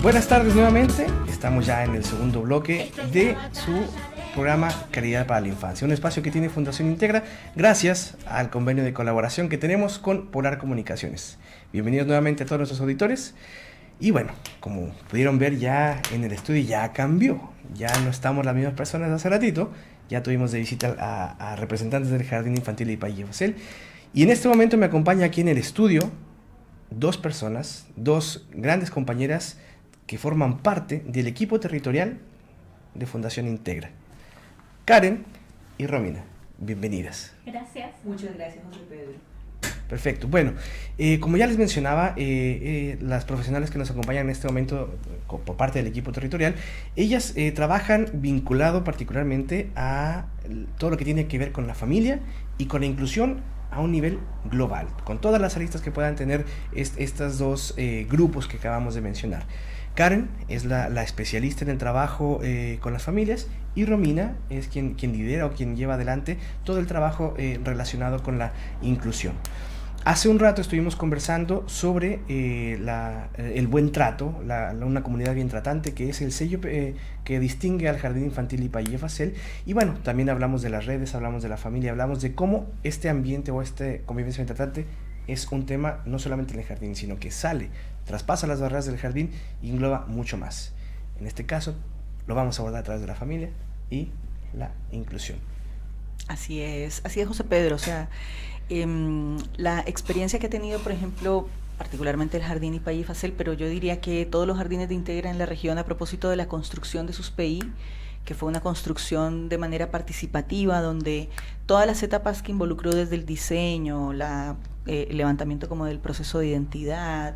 Buenas tardes nuevamente, estamos ya en el segundo bloque de su programa Calidad para la Infancia, un espacio que tiene Fundación Integra gracias al convenio de colaboración que tenemos con Polar Comunicaciones. Bienvenidos nuevamente a todos nuestros auditores. Y bueno, como pudieron ver, ya en el estudio ya cambió, ya no estamos las mismas personas de hace ratito, ya tuvimos de visita a representantes del Jardín Infantil de Payés Facel, y en este momento me acompaña aquí en el estudio dos personas, dos grandes compañeras que forman parte del equipo territorial de Fundación Integra. Karen y Romina, bienvenidas. Gracias. Muchas gracias, José Pedro. Perfecto. Bueno, como ya les mencionaba, las profesionales que nos acompañan en este momento por parte del equipo territorial, ellas trabajan vinculado particularmente a todo lo que tiene que ver con la familia y con la inclusión a un nivel global, con todas las aristas que puedan tener estos dos grupos que acabamos de mencionar. Karen es la especialista en el trabajo con las familias, y Romina es quien lidera o quien lleva adelante todo el trabajo relacionado con la inclusión. Hace un rato estuvimos conversando sobre el buen trato, una comunidad bien tratante, que es el sello que distingue al Jardín Infantil y Payés Facel. Y bueno, también hablamos de las redes, hablamos de la familia, hablamos de cómo este ambiente o este convivencia bien tratante es un tema no solamente en el jardín, sino que traspasa las barreras del jardín y engloba mucho más. En este caso, lo vamos a abordar a través de la familia y la inclusión. Así es, José Pedro. O sea, la experiencia que he tenido, por ejemplo, particularmente el Jardín y Payés Facel, pero yo diría que todos los jardines de Integra en la región, a propósito de la construcción de sus PI, que fue una construcción de manera participativa, donde todas las etapas que involucró desde el diseño, el levantamiento como del proceso de identidad,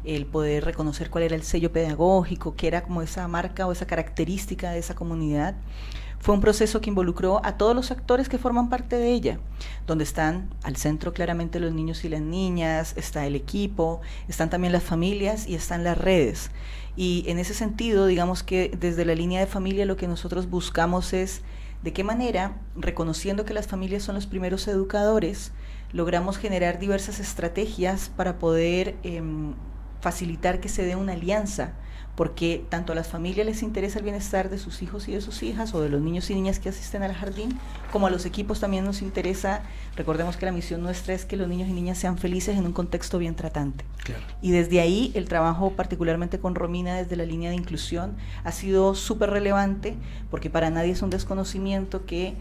el poder reconocer cuál era el sello pedagógico, que era como esa marca o esa característica de esa comunidad, fue un proceso que involucró a todos los actores que forman parte de ella, donde están al centro claramente los niños y las niñas, está el equipo, están también las familias y están las redes. Y en ese sentido, digamos que desde la línea de familia lo que nosotros buscamos es de qué manera, reconociendo que las familias son los primeros educadores, logramos generar diversas estrategias para poder facilitar que se dé una alianza, porque tanto a las familias les interesa el bienestar de sus hijos y de sus hijas, o de los niños y niñas que asisten al jardín, como a los equipos también nos interesa. Recordemos que la misión nuestra es que los niños y niñas sean felices en un contexto bien tratante. Claro. Y desde ahí el trabajo, particularmente con Romina, desde la línea de inclusión, ha sido súper relevante, porque para nadie es un desconocimiento que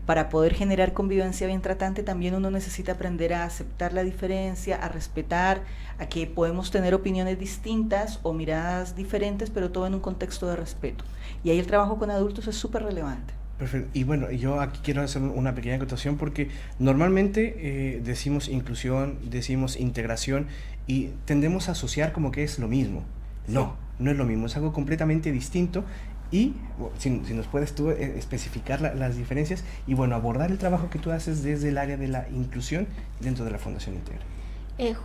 para poder generar convivencia bien tratante también uno necesita aprender a aceptar la diferencia, a respetar, a que podemos tener opiniones distintas o miradas diferentes, pero todo en un contexto de respeto. Y ahí el trabajo con adultos es súper relevante. Perfecto. Y bueno, yo aquí quiero hacer una pequeña acotación, porque normalmente decimos inclusión, decimos integración, y tendemos a asociar como que es lo mismo. No es lo mismo, es algo completamente distinto. Y si nos puedes tú especificar las diferencias y bueno, abordar el trabajo que tú haces desde el área de la inclusión dentro de la Fundación Integra.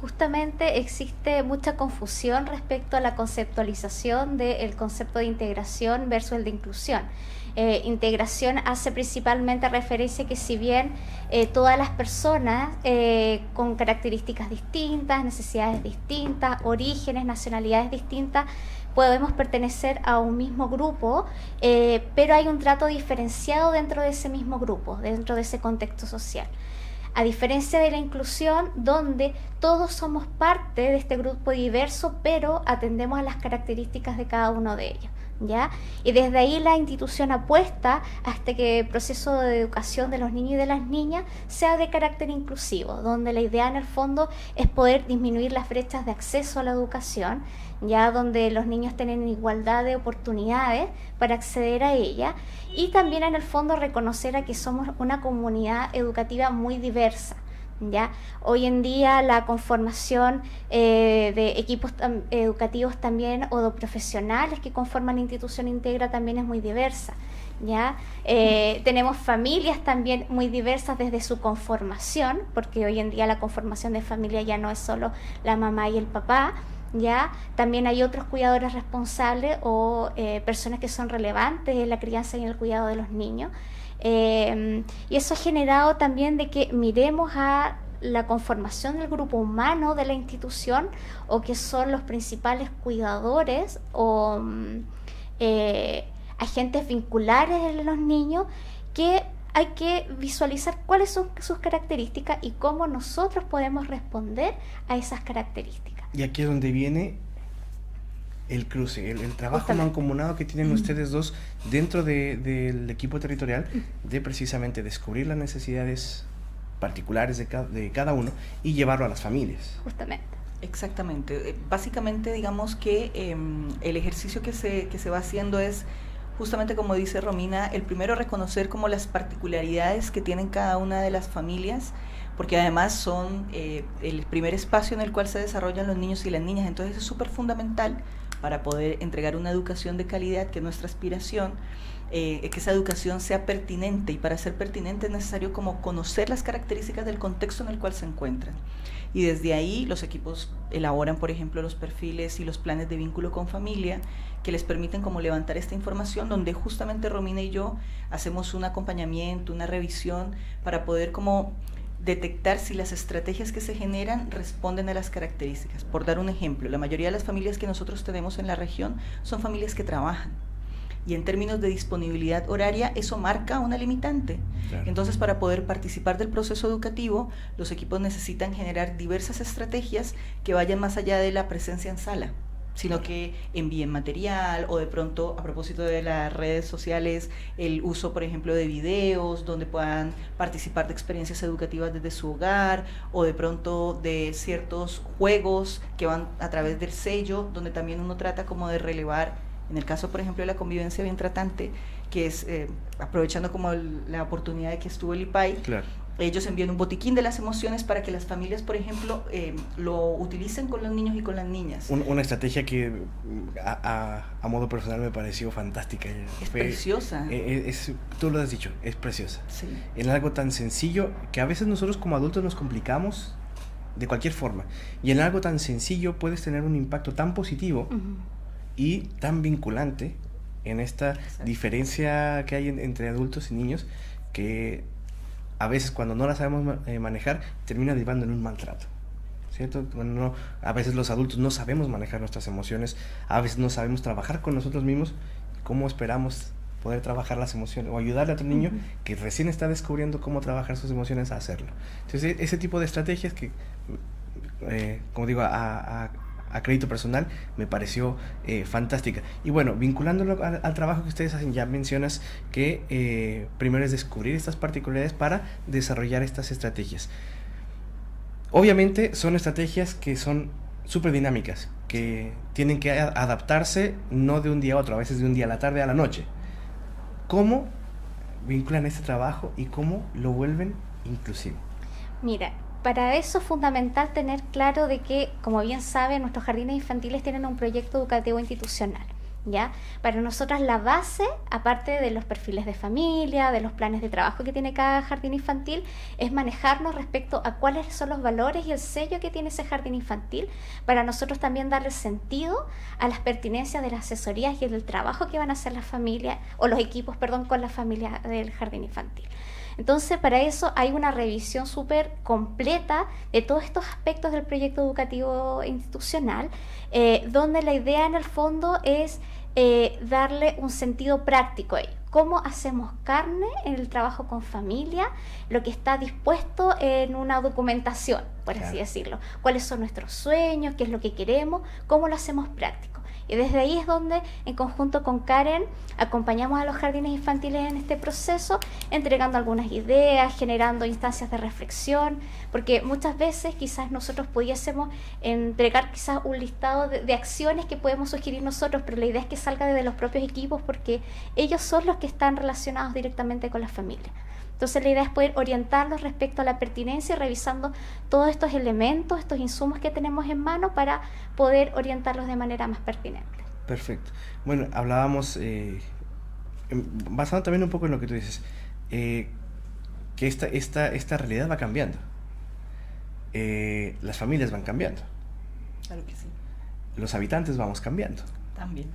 Justamente existe mucha confusión respecto a la conceptualización del concepto de integración versus el de inclusión. Integración hace principalmente referencia que si bien todas las personas con características distintas, necesidades distintas, orígenes, nacionalidades distintas, podemos pertenecer a un mismo grupo, pero hay un trato diferenciado dentro de ese mismo grupo, dentro de ese contexto social. A diferencia de la inclusión, donde todos somos parte de este grupo diverso, pero atendemos a las características de cada uno de ellos, ¿ya? Y desde ahí la institución apuesta hasta que el proceso de educación de los niños y de las niñas sea de carácter inclusivo, donde la idea en el fondo es poder disminuir las brechas de acceso a la educación, ya donde los niños tienen igualdad de oportunidades para acceder a ella, y también en el fondo reconocer a que somos una comunidad educativa muy diversa. ¿Ya? Hoy en día la conformación de equipos educativos también o de profesionales que conforman la institución Integra también es muy diversa. ¿Ya? Tenemos familias también muy diversas desde su conformación, porque hoy en día la conformación de familia ya no es solo la mamá y el papá, ¿ya? También hay otros cuidadores responsables o personas que son relevantes en la crianza y en el cuidado de los niños. Y eso ha generado también de que miremos a la conformación del grupo humano de la institución, o que son los principales cuidadores o agentes vinculares de los niños, que hay que visualizar cuáles son sus características y cómo nosotros podemos responder a esas características. Y aquí es donde viene el cruce, el trabajo mancomunado que tienen ustedes dos dentro del equipo territorial, de precisamente descubrir las necesidades particulares de cada uno y llevarlo a las familias. Justamente. Exactamente. Básicamente, digamos que el ejercicio que se va haciendo es justamente, como dice Romina, el primero reconocer como las particularidades que tienen cada una de las familias, porque además son el primer espacio en el cual se desarrollan los niños y las niñas. Entonces es súper fundamental para poder entregar una educación de calidad, que es nuestra aspiración, que esa educación sea pertinente, y para ser pertinente es necesario como conocer las características del contexto en el cual se encuentran. Y desde ahí los equipos elaboran, por ejemplo, los perfiles y los planes de vínculo con familia, que les permiten como levantar esta información, donde justamente Romina y yo hacemos un acompañamiento, una revisión, para poder como detectar si las estrategias que se generan responden a las características. Por dar un ejemplo, la mayoría de las familias que nosotros tenemos en la región son familias que trabajan, y en términos de disponibilidad horaria eso marca una limitante. Claro. Entonces, para poder participar del proceso educativo, los equipos necesitan generar diversas estrategias que vayan más allá de la presencia en sala, sino que envíen material, o de pronto, a propósito de las redes sociales, el uso, por ejemplo, de videos donde puedan participar de experiencias educativas desde su hogar, o de pronto de ciertos juegos que van a través del sello, donde también uno trata como de relevar, en el caso, por ejemplo, de la convivencia bien tratante, que es aprovechando como la oportunidad de que estuvo el IPAI, claro. Ellos envían un botiquín de las emociones para que las familias, por ejemplo, lo utilicen con los niños y con las niñas. Una estrategia que a modo personal me pareció fantástica. Es preciosa. Tú lo has dicho, es preciosa. Sí. En algo tan sencillo que a veces nosotros como adultos nos complicamos de cualquier forma. Y en algo tan sencillo puedes tener un impacto tan positivo y tan vinculante en esta diferencia que hay entre adultos y niños, que a veces cuando no la sabemos manejar termina derivando en un maltrato, ¿cierto? A veces los adultos no sabemos manejar nuestras emociones, a veces no sabemos trabajar con nosotros mismos. ¿Cómo esperamos poder trabajar las emociones o ayudarle a otro niño que recién está descubriendo cómo trabajar sus emociones a hacerlo? Entonces ese tipo de estrategias que, como digo, a crédito personal, me pareció fantástica. Y bueno, vinculándolo al trabajo que ustedes hacen, ya mencionas que primero es descubrir estas particularidades para desarrollar estas estrategias. Obviamente son estrategias que son súper dinámicas, que tienen que adaptarse no de un día a otro, a veces de un día a la tarde a la noche. ¿Cómo vinculan este trabajo y cómo lo vuelven inclusivo? Mira, para eso es fundamental tener claro de que, como bien saben, nuestros jardines infantiles tienen un proyecto educativo institucional, ¿ya? Para nosotras la base, aparte de los perfiles de familia, de los planes de trabajo que tiene cada jardín infantil, es manejarnos respecto a cuáles son los valores y el sello que tiene ese jardín infantil, para nosotros también darle sentido a las pertinencias de las asesorías y del trabajo que van a hacer las familias, o los equipos, perdón, con la familia del jardín infantil. Entonces, para eso hay una revisión súper completa de todos estos aspectos del proyecto educativo institucional, donde la idea en el fondo es darle un sentido práctico a ello. ¿Cómo hacemos carne en el trabajo con familia lo que está dispuesto en una documentación, por así decirlo? ¿Cuáles son nuestros sueños? ¿Qué es lo que queremos? ¿Cómo lo hacemos práctico? Y desde ahí es donde, en conjunto con Karen, acompañamos a los jardines infantiles en este proceso, entregando algunas ideas, generando instancias de reflexión, porque muchas veces quizás nosotros pudiésemos entregar quizás un listado de acciones que podemos sugerir nosotros, pero la idea es que salga desde los propios equipos, porque ellos son los que están relacionados directamente con las familias. Entonces la idea es poder orientarlos respecto a la pertinencia y revisando todos estos elementos, estos insumos que tenemos en mano para poder orientarlos de manera más pertinente. Perfecto. Bueno, hablábamos, basado también un poco en lo que tú dices, que esta realidad va cambiando. Las familias van cambiando. Claro que sí. Los habitantes vamos cambiando. También.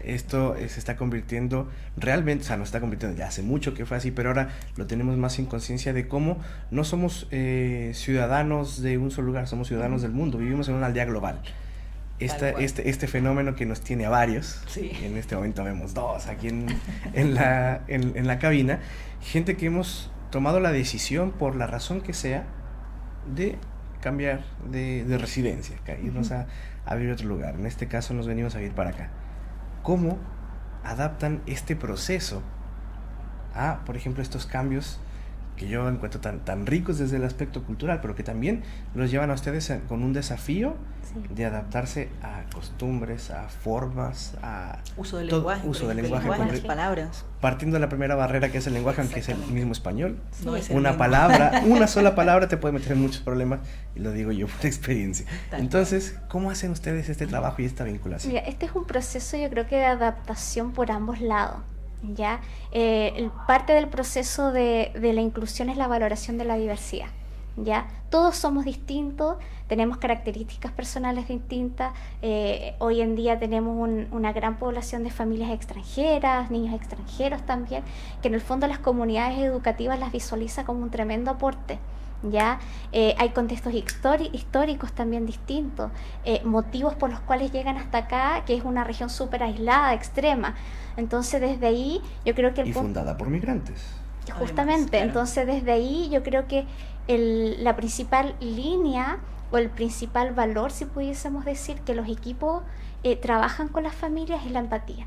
Esto se está convirtiendo realmente, o sea, no está convirtiendo, ya hace mucho que fue así, pero ahora lo tenemos más en conciencia de cómo no somos ciudadanos de un solo lugar, somos ciudadanos del mundo, vivimos en una aldea global. Este fenómeno que nos tiene a varios, sí. En este momento vemos 2 aquí en la cabina, gente que hemos tomado la decisión, por la razón que sea, de cambiar de residencia, irnos a vivir a otro lugar. En este caso nos venimos a vivir para acá. ¿Cómo adaptan este proceso a, por ejemplo, estos cambios que yo encuentro tan ricos desde el aspecto cultural, pero que también los llevan a ustedes con un desafío de adaptarse a costumbres, a formas, a uso del lenguaje, las palabras. Partiendo de la primera barrera, que es el lenguaje, aunque es el mismo español. No es una sola palabra te puede meter en muchos problemas, y lo digo yo por experiencia. Entonces, ¿cómo hacen ustedes este trabajo y esta vinculación? Mira, este es un proceso, yo creo que de adaptación por ambos lados. ¿Ya? Parte del proceso de la inclusión es la valoración de la diversidad, ¿ya? Todos somos distintos, tenemos características personales distintas, hoy en día tenemos una gran población de familias extranjeras, niños extranjeros también, que en el fondo las comunidades educativas las visualiza como un tremendo aporte. ¿Ya? Hay contextos históricos también distintos, motivos por los cuales llegan hasta acá, que es una región súper aislada, extrema. Entonces desde ahí yo creo que fundada por migrantes. Justamente, además, claro. Entonces desde ahí yo creo que la principal línea o el principal valor, si pudiésemos decir, que los equipos trabajan con las familias es la empatía.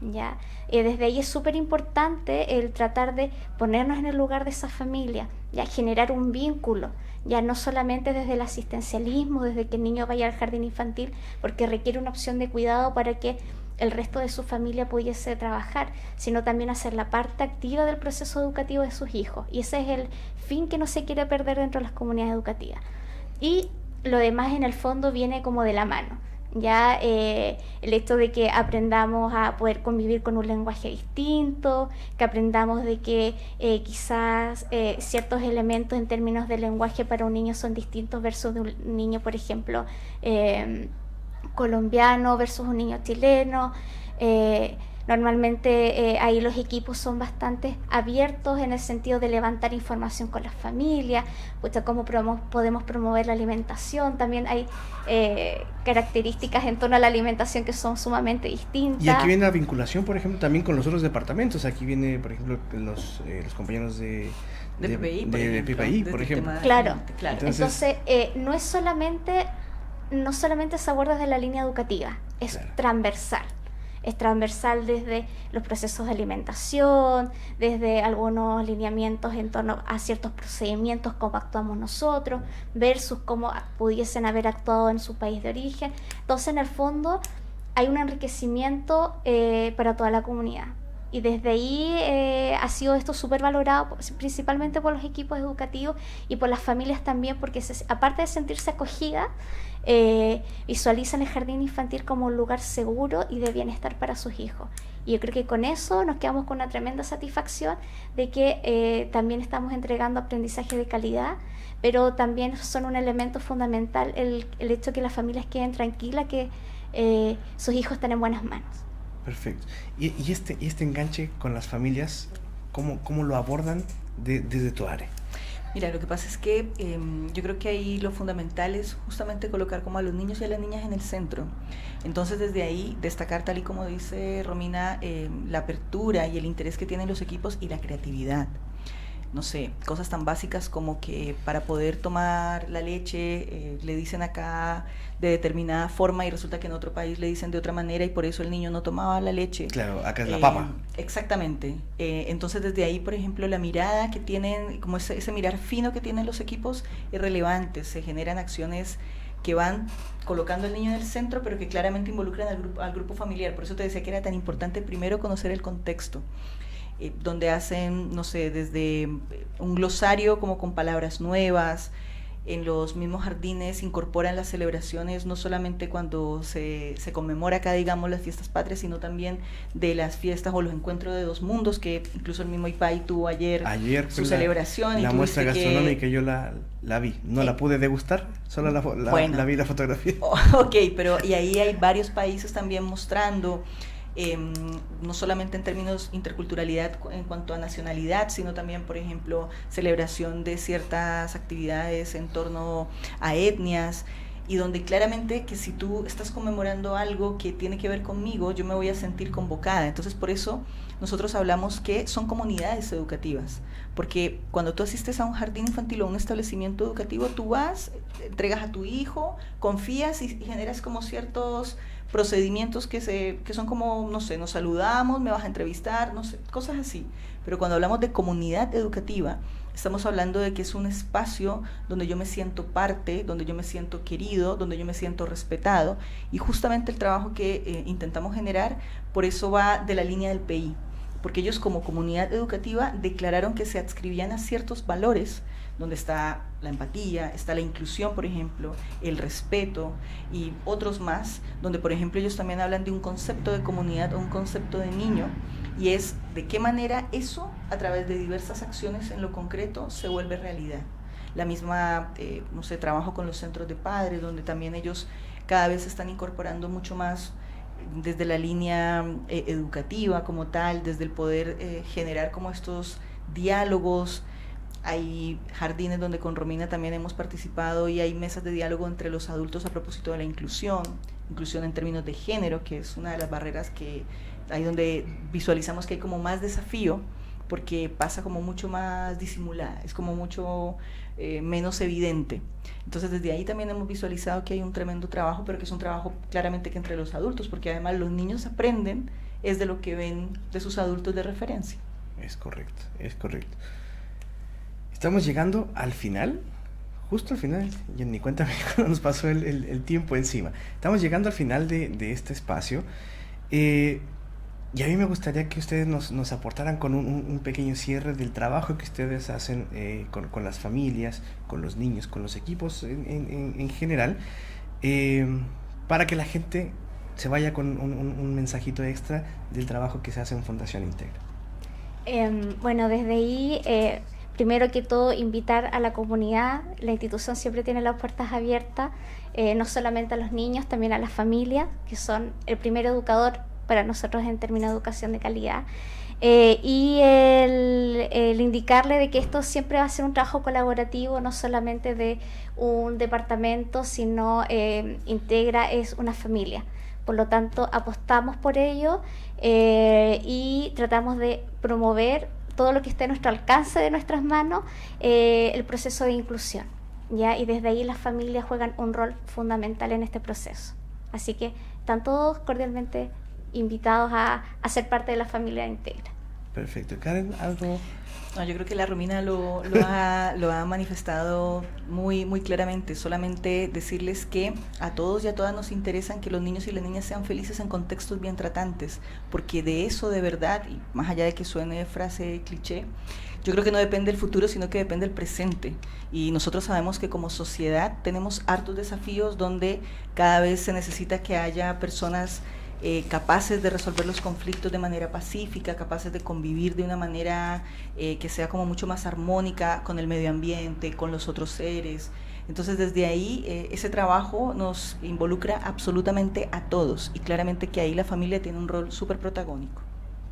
¿Ya? Desde ahí es súper importante el tratar de ponernos en el lugar de esa familia, ya generar un vínculo, ya no solamente desde el asistencialismo, desde que el niño vaya al jardín infantil, porque requiere una opción de cuidado para que el resto de su familia pudiese trabajar, sino también hacer la parte activa del proceso educativo de sus hijos, y ese es el fin que no se quiere perder dentro de las comunidades educativas. Y lo demás en el fondo viene como de la mano. Ya el hecho de que aprendamos a poder convivir con un lenguaje distinto, que aprendamos de que quizás ciertos elementos en términos de lenguaje para un niño son distintos versus de un niño, por ejemplo, colombiano versus un niño chileno. Normalmente ahí los equipos son bastante abiertos en el sentido de levantar información con las familias, cómo podemos promover la alimentación. También hay características en torno a la alimentación que son sumamente distintas. Y aquí viene la vinculación, por ejemplo, también con los otros departamentos. Aquí viene, por ejemplo, los compañeros de PPI, por ejemplo. Claro. Entonces no solamente se aborda desde la línea educativa, es transversal. Es transversal desde los procesos de alimentación, desde algunos lineamientos en torno a ciertos procedimientos, cómo actuamos nosotros, versus cómo pudiesen haber actuado en su país de origen. Entonces, en el fondo, hay un enriquecimiento para toda la comunidad. Y desde ahí ha sido esto súper valorado, principalmente por los equipos educativos y por las familias también, porque aparte de sentirse acogida, visualizan el jardín infantil como un lugar seguro y de bienestar para sus hijos. Y yo creo que con eso nos quedamos con una tremenda satisfacción de que también estamos entregando aprendizaje de calidad, pero también son un elemento fundamental el hecho de que las familias queden tranquilas, que sus hijos están en buenas manos. Perfecto. Y este enganche con las familias, ¿cómo lo abordan desde tu área? Mira, lo que pasa es que yo creo que ahí lo fundamental es justamente colocar como a los niños y a las niñas en el centro. Entonces, desde ahí, destacar, tal y como dice Romina, la apertura y el interés que tienen los equipos y la creatividad. No sé, cosas tan básicas como que para poder tomar la leche le dicen acá de determinada forma y resulta que en otro país le dicen de otra manera y por eso el niño no tomaba la leche. Claro, acá es la papa. Exactamente. Entonces desde ahí, por ejemplo, la mirada que tienen, como ese mirar fino que tienen los equipos es relevante. Se generan acciones que van colocando al niño en el centro, pero que claramente involucran al grupo familiar. Por eso te decía que era tan importante primero conocer el contexto. Donde hacen, no sé, desde un glosario como con palabras nuevas, en los mismos jardines incorporan las celebraciones, no solamente cuando se conmemora acá, digamos, las fiestas patrias, sino también de las fiestas o los encuentros de dos mundos, que incluso el mismo IPAI tuvo ayer su celebración. La muestra gastronómica yo la vi, no la pude degustar, solo la vi la fotografía. Ok, pero y ahí hay varios países también mostrando, no solamente en términos interculturalidad en cuanto a nacionalidad, sino también, por ejemplo, celebración de ciertas actividades en torno a etnias, y donde claramente que si tú estás conmemorando algo que tiene que ver conmigo, yo me voy a sentir convocada. Entonces, por eso nosotros hablamos que son comunidades educativas, porque cuando tú asistes a un jardín infantil o a un establecimiento educativo, tú vas, entregas a tu hijo, confías y generas como ciertos procedimientos que son como, no sé, nos saludamos, me vas a entrevistar, no sé, cosas así. Pero cuando hablamos de comunidad educativa, estamos hablando de que es un espacio donde yo me siento parte, donde yo me siento querido, donde yo me siento respetado, y justamente el trabajo que intentamos generar, por eso va de la línea del PI, porque ellos como comunidad educativa declararon que se adscribían a ciertos valores, donde está la empatía, está la inclusión, por ejemplo, el respeto y otros más, donde por ejemplo ellos también hablan de un concepto de comunidad o un concepto de niño, y es de qué manera eso, a través de diversas acciones en lo concreto, se vuelve realidad. La misma, no sé, trabajo con los centros de padres, donde también ellos cada vez se están incorporando mucho más desde la línea educativa como tal, desde el poder generar como estos diálogos. Hay jardines donde con Romina también hemos participado y hay mesas de diálogo entre los adultos a propósito de la inclusión en términos de género, que es una de las barreras que ahí donde visualizamos que hay como más desafío, porque pasa como mucho más disimulada, es como mucho menos evidente. Entonces desde ahí también hemos visualizado que hay un tremendo trabajo, pero que es un trabajo claramente que entre los adultos, porque además los niños aprenden es de lo que ven de sus adultos de referencia. Es correcto, es correcto. Estamos llegando al final, justo al final, ya ni cuenta nos pasó el tiempo encima. Estamos llegando al final de este espacio, y a mí me gustaría que ustedes nos aportaran con un pequeño cierre del trabajo que ustedes hacen con las familias, con los niños, con los equipos en general, para que la gente se vaya con un mensajito extra del trabajo que se hace en Fundación Integra. Bueno, desde ahí... primero que todo, invitar a la comunidad. La institución siempre tiene las puertas abiertas, no solamente a los niños, también a las familias, que son el primer educador para nosotros en términos de educación de calidad. Y el indicarle de que esto siempre va a ser un trabajo colaborativo, no solamente de un departamento, sino Integra es una familia. Por lo tanto, apostamos por ello y tratamos de promover todo lo que esté a nuestro alcance de nuestras manos, el proceso de inclusión, ¿ya? Y desde ahí las familias juegan un rol fundamental en este proceso. Así que están todos cordialmente invitados a ser parte de la familia Integra. Perfecto. Karen, ¿algo? No, yo creo que la Romina lo ha manifestado muy, muy claramente. Solamente decirles que a todos y a todas nos interesan que los niños y las niñas sean felices en contextos bien tratantes, porque de eso de verdad, y más allá de que suene frase cliché, yo creo que no depende el futuro, sino que depende el presente. Y nosotros sabemos que como sociedad tenemos hartos desafíos donde cada vez se necesita que haya personas capaces de resolver los conflictos de manera pacífica, capaces de convivir de una manera que sea como mucho más armónica con el medio ambiente, con los otros seres. Entonces desde ahí ese trabajo nos involucra absolutamente a todos, y claramente que ahí la familia tiene un rol súper protagónico.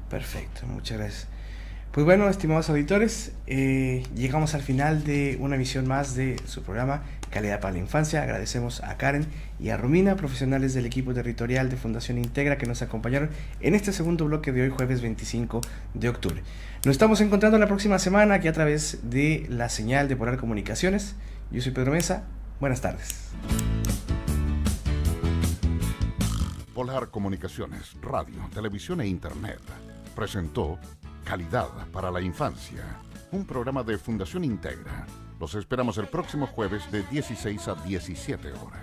Perfecto, muchas gracias. Pues bueno, estimados auditores, llegamos al final de una emisión más de su programa Calidad para la Infancia. Agradecemos a Karen y a Romina, profesionales del equipo territorial de Fundación Integra, que nos acompañaron en este segundo bloque de hoy, jueves 25 de octubre. Nos estamos encontrando la próxima semana aquí a través de la señal de Polar Comunicaciones. Yo soy Pedro Mesa. Buenas tardes. Polar Comunicaciones, radio, televisión e internet presentó Calidad para la Infancia, un programa de Fundación Integra. Los esperamos el próximo jueves de 16 a 17 horas.